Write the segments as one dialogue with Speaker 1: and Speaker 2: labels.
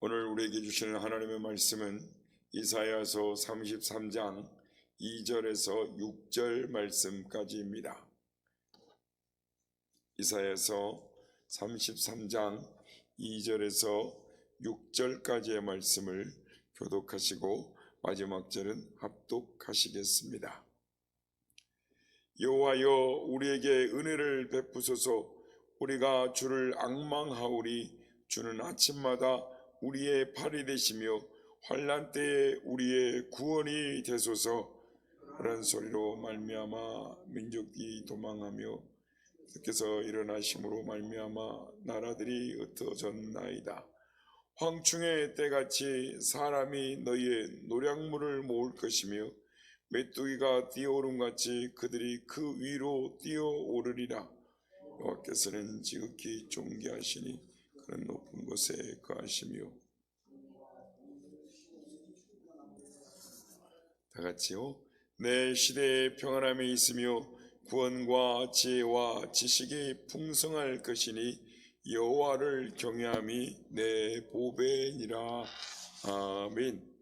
Speaker 1: 오늘 우리에게 주시는 하나님의 말씀은 이사야서 33장 2절에서 6절 말씀까지입니다. 이사야서 33장 2절에서 6절까지의 말씀을 교독하시고 마지막 절은 합독하시겠습니다. 여호와여, 우리에게 은혜를 베푸소서. 우리가 주를 앙망하오리. 주는 아침마다 우리의 팔이 되시며 환난 때에 우리의 구원이 되소서. 그런 소리로 말미암아 민족이 도망하며 주께서 일어나심으로 말미암아 나라들이 흩어졌나이다. 황충의 때같이 사람이 너희의 노량물을 모을 것이며 메뚜기가 뛰어오름같이 그들이 그 위로 뛰어오르리라. 여호와께서는 지극히 존귀하시니 그런 높은 곳에 거하시며. 다같이요. 내 시대에 평안함이 있으며 구원과 지혜와 지식이 풍성할 것이니 여호와를 경외함이 내 보배니라. 아멘.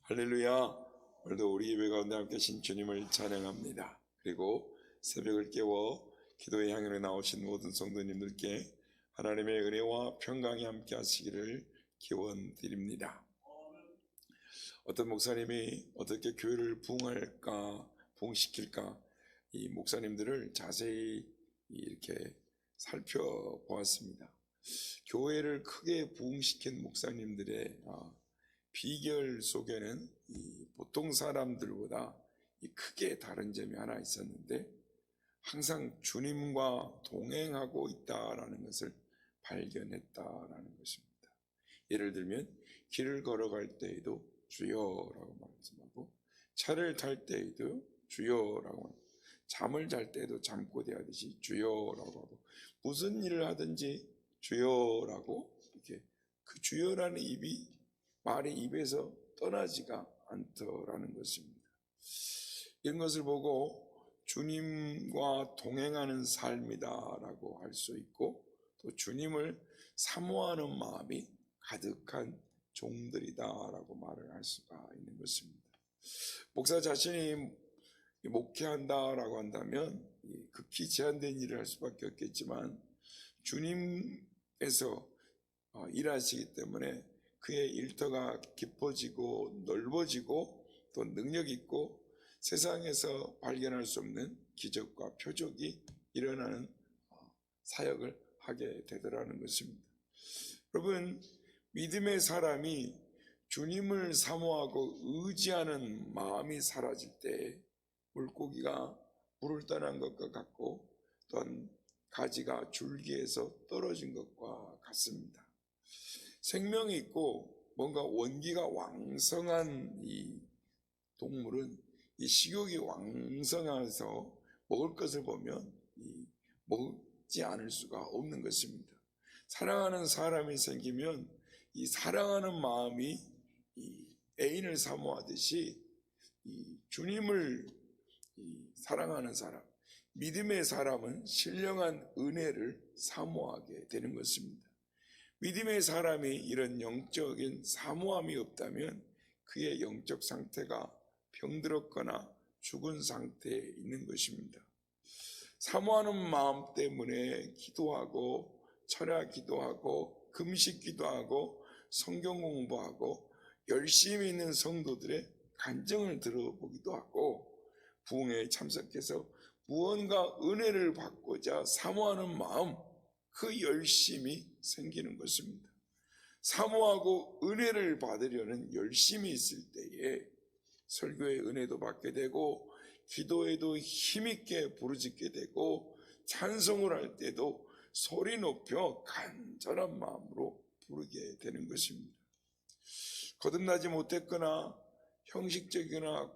Speaker 1: 할렐루야. 오늘도 우리 예배 가운데 함께 하신 주님을 찬양합니다. 그리고 새벽을 깨워 기도의 향연에 나오신 모든 성도님들께 하나님의 은혜와 평강이 함께 하시기를 기원드립니다. 어떤 목사님이 어떻게 교회를 부흥할까, 부흥시킬까, 이 목사님들을 자세히 이렇게 살펴보았습니다. 교회를 크게 부흥시킨 목사님들의 비결 속에는 이 보통 사람들보다 크게 다른 점이 하나 있었는데, 항상 주님과 동행하고 있다라는 것을 발견했다라는 것입니다. 예를 들면 길을 걸어갈 때에도 주여라고 말씀하고, 차를 탈 때에도 주여라고 하고, 잠을 잘 때도 잠꼬대 하듯이 주여라고 하고, 무슨 일을 하든지 주여라고, 이렇게 그 주여라는 말이 입에서 떠나지가 않더라는 것입니다. 이런 것을 보고 주님과 동행하는 삶이다라고 할 수 있고, 또 주님을 사모하는 마음이 가득한 종들이다라고 말을 할 수가 있는 것입니다. 목사 자신이 목회한다라고 한다면 극히 제한된 일을 할 수밖에 없겠지만, 주님께서 일하시기 때문에 그의 일터가 깊어지고 넓어지고 또 능력 있고 세상에서 발견할 수 없는 기적과 표적이 일어나는 사역을 하게 되더라는 것입니다. 여러분, 믿음의 사람이 주님을 사모하고 의지하는 마음이 사라질 때 물고기가 물을 떠난 것과 같고, 또한 가지가 줄기에서 떨어진 것과 같습니다. 생명이 있고 뭔가 원기가 왕성한 이 동물은 이 식욕이 왕성해서 먹을 것을 보면 먹지 않을 수가 없는 것입니다. 사랑하는 사람이 생기면 이 사랑하는 마음이 이 애인을 사모하듯이 이 주님을 사랑하는 사람, 믿음의 사람은 신령한 은혜를 사모하게 되는 것입니다. 믿음의 사람이 이런 영적인 사모함이 없다면 그의 영적 상태가 병들었거나 죽은 상태에 있는 것입니다. 사모하는 마음 때문에 기도하고 철야 기도하고 금식 기도하고 성경 공부하고 열심히 있는 성도들의 간증을 들어보기도 하고, 부흥회에 참석해서 무언가 은혜를 받고자 사모하는 마음, 그 열심이 생기는 것입니다. 사모하고 은혜를 받으려는 열심이 있을 때에 설교의 은혜도 받게 되고, 기도에도 힘있게 부르짖게 되고, 찬송을 할 때도 소리 높여 간절한 마음으로 부르게 되는 것입니다. 거듭나지 못했거나 형식적이거나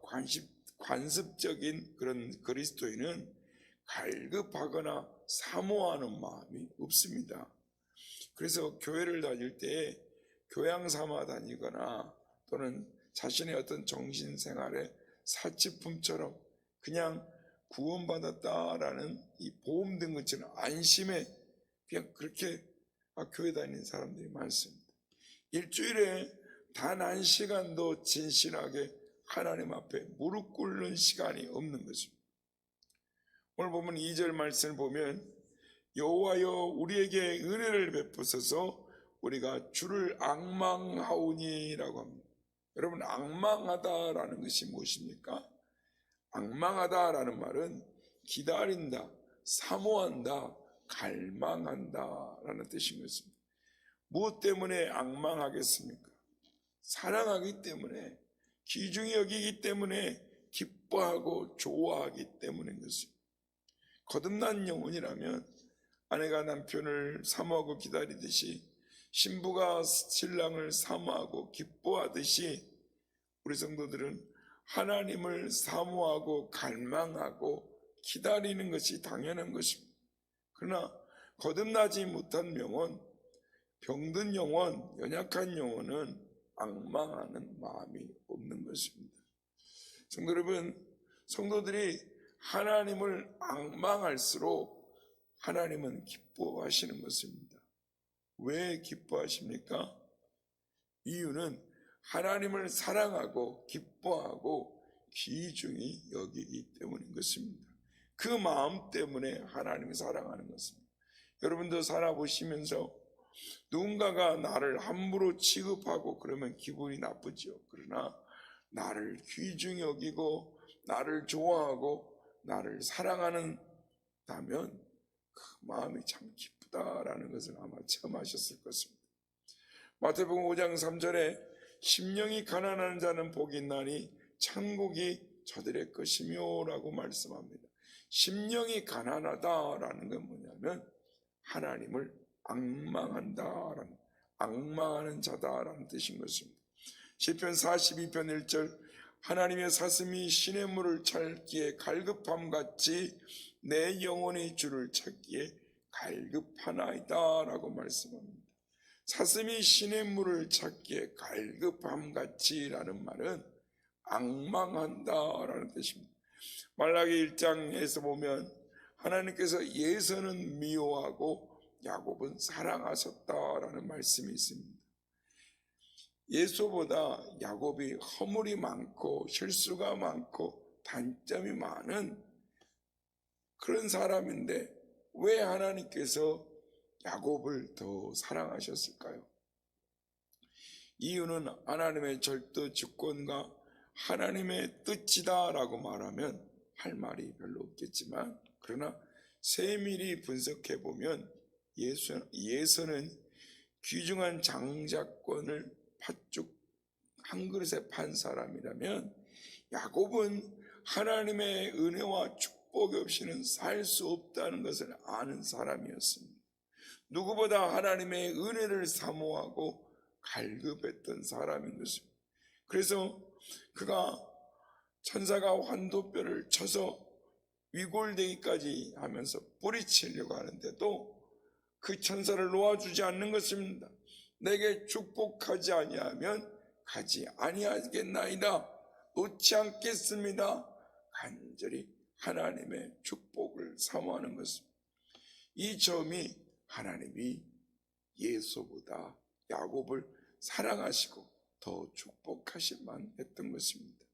Speaker 1: 관습적인 그런 그리스도인은 갈급하거나 사모하는 마음이 없습니다. 그래서 교회를 다닐 때 교양 삼아 다니거나 또는 자신의 어떤 정신생활의 사치품처럼 그냥 구원받았다라는 이 보험 든 것처럼 안심에 그냥 그렇게 교회 다니는 사람들이 많습니다. 일주일에 단 한 시간도 진실하게 하나님 앞에 무릎 꿇는 시간이 없는 것입니다. 오늘 보면 2절 말씀을 보면 여호와여 우리에게 은혜를 베푸소서 우리가 주를 앙망하오니라고 합니다. 여러분, 앙망하다라는 것이 무엇입니까? 앙망하다라는 말은 기다린다, 사모한다, 갈망한다라는 뜻인 것입니다. 무엇 때문에 앙망하겠습니까? 사랑하기 때문에, 귀중히 여기기 때문에, 기뻐하고 좋아하기 때문인 것입니다. 거듭난 영혼이라면 아내가 남편을 사모하고 기다리듯이, 신부가 신랑을 사모하고 기뻐하듯이, 우리 성도들은 하나님을 사모하고 갈망하고 기다리는 것이 당연한 것입니다. 그러나 거듭나지 못한 영혼, 병든 영혼, 연약한 영혼은 앙망하는 마음이 없는 것입니다. 성도 여러분, 성도들이 하나님을 앙망할수록 하나님은 기뻐하시는 것입니다. 왜 기뻐하십니까? 이유는 하나님을 사랑하고 기뻐하고 귀중히 여기기 때문인 것입니다. 그 마음 때문에 하나님을 사랑하는 것입니다. 여러분도 살아보시면서 누군가가 나를 함부로 취급하고 그러면 기분이 나쁘죠. 그러나 나를 귀중히 여기고 나를 좋아하고 나를 사랑한다면 그 마음이 참 기쁘다라는 것을 아마 처음 하셨을 것입니다. 마태복음 5장 3절에 심령이 가난한 자는 복이 있나니 천국이 저들의 것이며 라고 말씀합니다. 심령이 가난하다라는 건 뭐냐면 하나님을 앙망한다라는, 앙망하는 자다라는 뜻인 것입니다. 시편 42편 1절 하나님의 사슴이 시냇물을 찾기에 갈급함같이 내 영혼이 주를 찾기에 갈급하나이다 라고 말씀합니다. 사슴이 시냇물을 찾기에 갈급함같이 라는 말은 앙망한다라는 뜻입니다. 말라기 1장에서 보면 하나님께서 예서는 미워하고 야곱은 사랑하셨다라는 말씀이 있습니다. 예서보다 야곱이 허물이 많고 실수가 많고 단점이 많은 그런 사람인데 왜 하나님께서 야곱을 더 사랑하셨을까요? 이유는 하나님의 절대 주권과 하나님의 뜻이다 라고 말하면 할 말이 별로 없겠지만, 그러나 세밀히 분석해 보면 예서는 귀중한 장자권을 팥죽 한 그릇에 판 사람이라면 야곱은 하나님의 은혜와 축복이 없이는 살 수 없다는 것을 아는 사람이었습니다. 누구보다 하나님의 은혜를 사모하고 갈급했던 사람인 것입니다. 그래서 그가 천사가 환도뼈를 쳐서 위골되기까지 하면서 뿌리치려고 하는데도 그 천사를 놓아주지 않는 것입니다. 내게 축복하지 아니하면 가지 아니하겠나이다, 놓지 않겠습니다. 간절히 하나님의 축복을 사모하는 것입니다. 이 점이 하나님이 예서보다 야곱을 사랑하시고 더 축복하실만 했던 것입니다.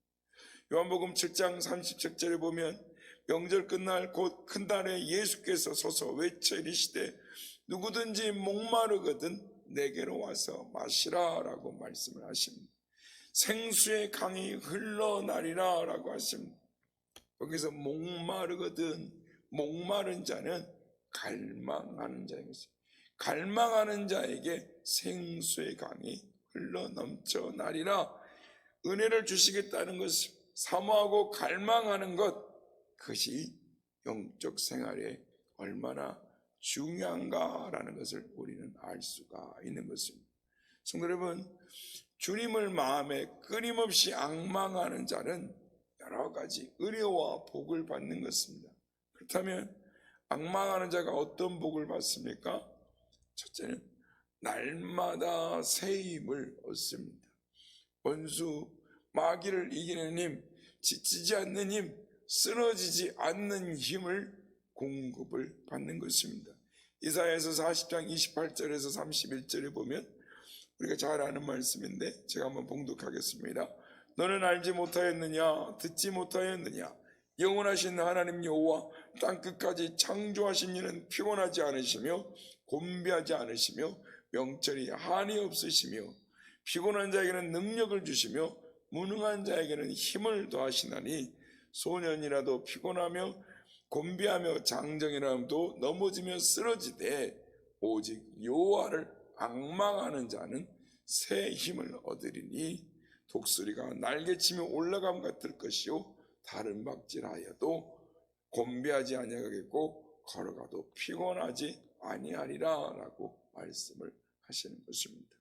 Speaker 1: 요한복음 7장 37절에 보면 명절 끝날 곧 큰 달에 예수께서 서서 외쳐 이르시되 누구든지 목마르거든 내게로 와서 마시라 라고 말씀을 하십니다. 생수의 강이 흘러나리라 라고 하십니다. 여기서 목마르거든, 목마른 자는 갈망하는 자인 것입니다. 갈망하는 자에게 생수의 강이 흘러넘쳐 나리라, 은혜를 주시겠다는 것을 사모하고 갈망하는 것, 그것이 영적 생활에 얼마나 중요한가라는 것을 우리는 알 수가 있는 것입니다. 성도 여러분, 주님을 마음에 끊임없이 앙망하는 자는 여러 가지 은혜와 복을 받는 것입니다. 그렇다면 앙망하는 자가 어떤 복을 받습니까? 첫째는 날마다 새 힘을 얻습니다. 원수 마귀를 이기는 힘, 지치지 않는 힘, 쓰러지지 않는 힘을 공급을 받는 것입니다. 이사야서 40장 28절에서 31절에 보면 우리가 잘 아는 말씀인데 제가 한번 봉독하겠습니다. 너는 알지 못하였느냐? 듣지 못하였느냐? 영원하신 하나님 여호와 땅끝까지 창조하신 이는 피곤하지 않으시며 곤비하지 않으시며 명철이 한이 없으시며 피곤한 자에게는 능력을 주시며 무능한 자에게는 힘을 더하시나니 소년이라도 피곤하며 곤비하며 장정이라도 넘어지며 쓰러지되 오직 여호와를 앙망하는 자는 새 힘을 얻으리니 독수리가 날개치며 올라감 같을 것이요 다른 박질하여도 곤비하지 아니하겠고 걸어가도 피곤하지 아니하리라 라고 말씀을 하시는 것입니다.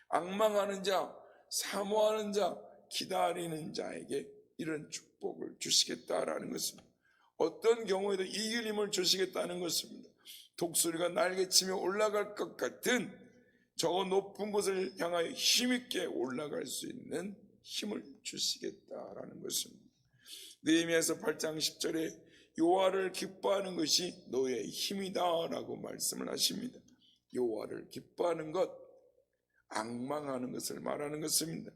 Speaker 1: 앙망하는 자, 사모하는 자, 기다리는 자에게 이런 축복을 주시겠다라는 것입니다. 어떤 경우에도 이길 힘을 주시겠다는 것입니다. 독수리가 날개치며 올라갈 것 같은 저 높은 곳을 향하여 힘있게 올라갈 수 있는 힘을 주시겠다라는 것입니다. 느헤미야서 8장 10절에 여호와를 기뻐하는 것이 너의 힘이다 라고 말씀을 하십니다. 여호와를 기뻐하는 것, 앙망하는 것을 말하는 것입니다.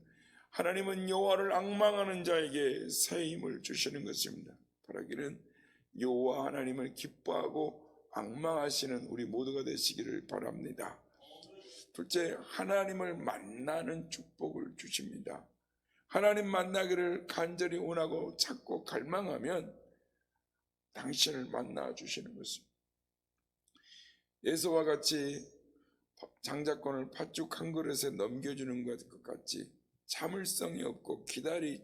Speaker 1: 하나님은 여호와를 앙망하는 자에게 새 힘을 주시는 것입니다. 바라기는 여호와 하나님을 기뻐하고 앙망하시는 우리 모두가 되시기를 바랍니다. 둘째, 하나님을 만나는 축복을 주십니다. 하나님 만나기를 간절히 원하고 찾고 갈망하면 당신을 만나 주시는 것입니다. 예수와 같이 장자권을 팥죽 한 그릇에 넘겨주는 것 같이 참을성이 없고 기다릴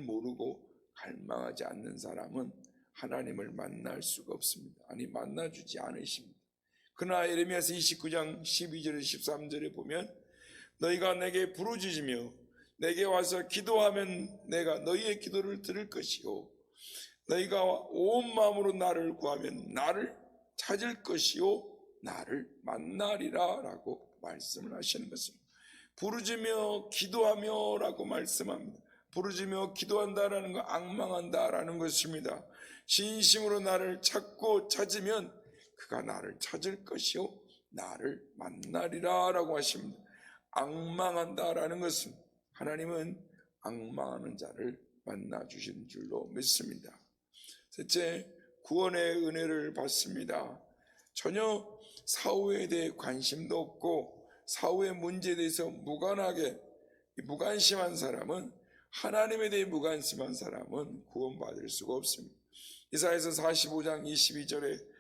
Speaker 1: 모르고 갈망하지 않는 사람은 하나님을 만날 수가 없습니다. 아니 만나주지 않으십니다. 그러나 예레미야서 29장 12절에 13절에 보면 너희가 내게 부르짖으며 내게 와서 기도하면 내가 너희의 기도를 들을 것이요 너희가 온 마음으로 나를 구하면 나를 찾을 것이요 나를 만나리라 라고 말씀을 하시는 것입니다. 부르짖으며 기도하며 라고 말씀합니다. 부르짖으며 기도한다라는 거 앙망한다라는 것입니다. 진심으로 나를 찾고 찾으면 그가 나를 찾을 것이요 나를 만나리라 라고 하십니다. 앙망한다라는 것은 하나님은 앙망하는 자를 만나 주신 줄로 믿습니다. 셋째, 구원의 은혜를 받습니다. 전혀 사후에 대해 관심도 없고 사후의 문제에 대해서 무관심한 사람은, 하나님에 대해 무관심한 사람은 구원받을 수가 없습니다. 이사야서 45장 22절에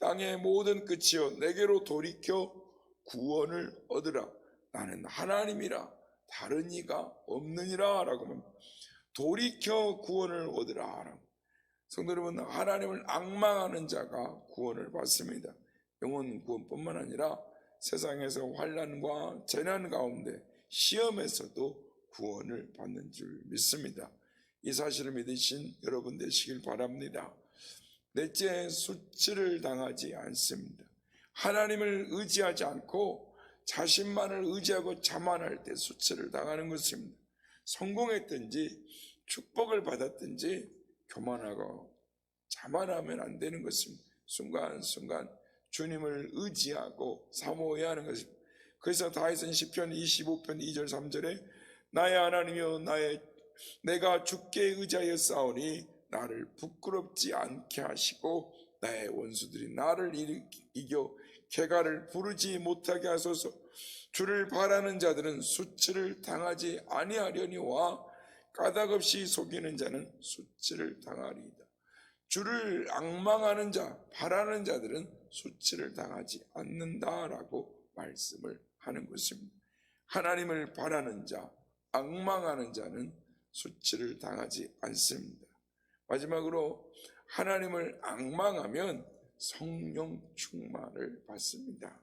Speaker 1: 땅의 모든 끝이여 내게로 돌이켜 구원을 얻으라. 나는 하나님이라 다른 이가 없느니라 라고 합니다. 돌이켜 구원을 얻으라. 성도 여러분, 하나님을 앙망하는 자가 구원을 받습니다. 영혼 구원뿐만 아니라 세상에서 환난과 재난 가운데 시험에서도 구원을 받는 줄 믿습니다. 이 사실을 믿으신 여러분 되시길 바랍니다. 넷째, 수치를 당하지 않습니다. 하나님을 의지하지 않고 자신만을 의지하고 자만할 때 수치를 당하는 것입니다. 성공했든지 축복을 받았든지 교만하고 자만하면 안 되는 것입니다. 순간순간 주님을 의지하고 사모해야 하는 것입니다. 그래서 다윗은 시편 25편 2절 3절에 나의 하나님이여 내가 주께 의지하여 싸우니 나를 부끄럽지 않게 하시고 나의 원수들이 나를 이겨 개가를 부르지 못하게 하소서. 주를 바라는 자들은 수치를 당하지 아니하려니와 까닭없이 속이는 자는 수치를 당하리이다. 주를 앙망하는 자, 바라는 자들은 수치를 당하지 않는다라고 말씀을 하는 것입니다. 하나님을 바라는 자, 앙망하는 자는 수치를 당하지 않습니다. 마지막으로 하나님을 앙망하면 성령 충만을 받습니다.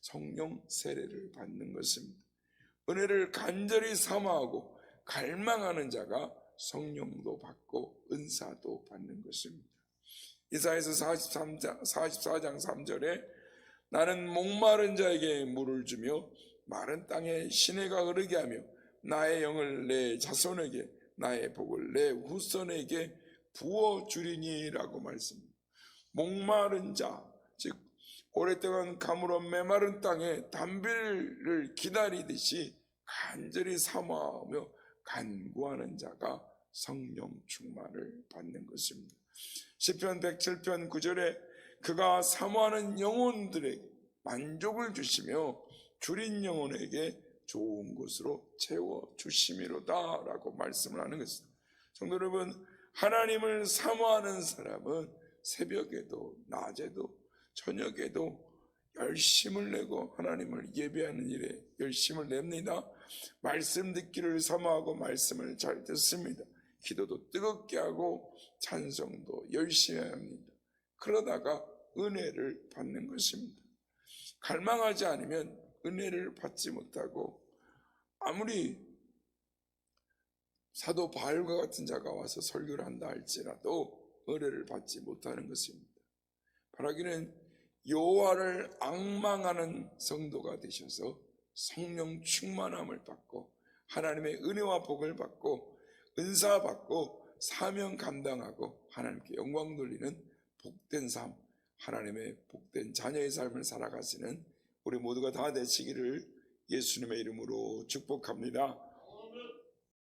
Speaker 1: 성령 세례를 받는 것입니다. 은혜를 간절히 사모하고 갈망하는 자가 성령도 받고 은사도 받는 것입니다. 이사야서 44장 3절에 나는 목마른 자에게 물을 주며 마른 땅에 시내가 흐르게 하며 나의 영을 내 자손에게 나의 복을 내 후손에게 부어주리니 라고 말씀합니다. 목마른 자, 즉 오랫동안 가물어 메마른 땅에 담비를 기다리듯이 간절히 사모하며 간구하는 자가 성령 충만을 받는 것입니다. 시편 107편 9절에 그가 사모하는 영혼들에게 만족을 주시며 줄인 영혼에게 좋은 것으로 채워주심이로다 라고 말씀을 하는 것입니다. 성도 여러분, 하나님을 사모하는 사람은 새벽에도 낮에도 저녁에도 열심을 내고 하나님을 예배하는 일에 열심을 냅니다. 말씀 듣기를 사모하고 말씀을 잘 듣습니다. 기도도 뜨겁게 하고 찬송도 열심히 합니다. 그러다가 은혜를 받는 것입니다. 갈망하지 않으면 은혜를 받지 못하고 아무리 사도 바울과 같은 자가 와서 설교를 한다 할지라도 은혜를 받지 못하는 것입니다. 바라기는 여호와를 앙망하는 성도가 되셔서 성령 충만함을 받고 하나님의 은혜와 복을 받고 은사 받고 사명 감당하고 하나님께 영광 돌리는 복된 삶, 하나님의 복된 자녀의 삶을 살아가시는 우리 모두가 다 되시기를 예수님의 이름으로 축복합니다.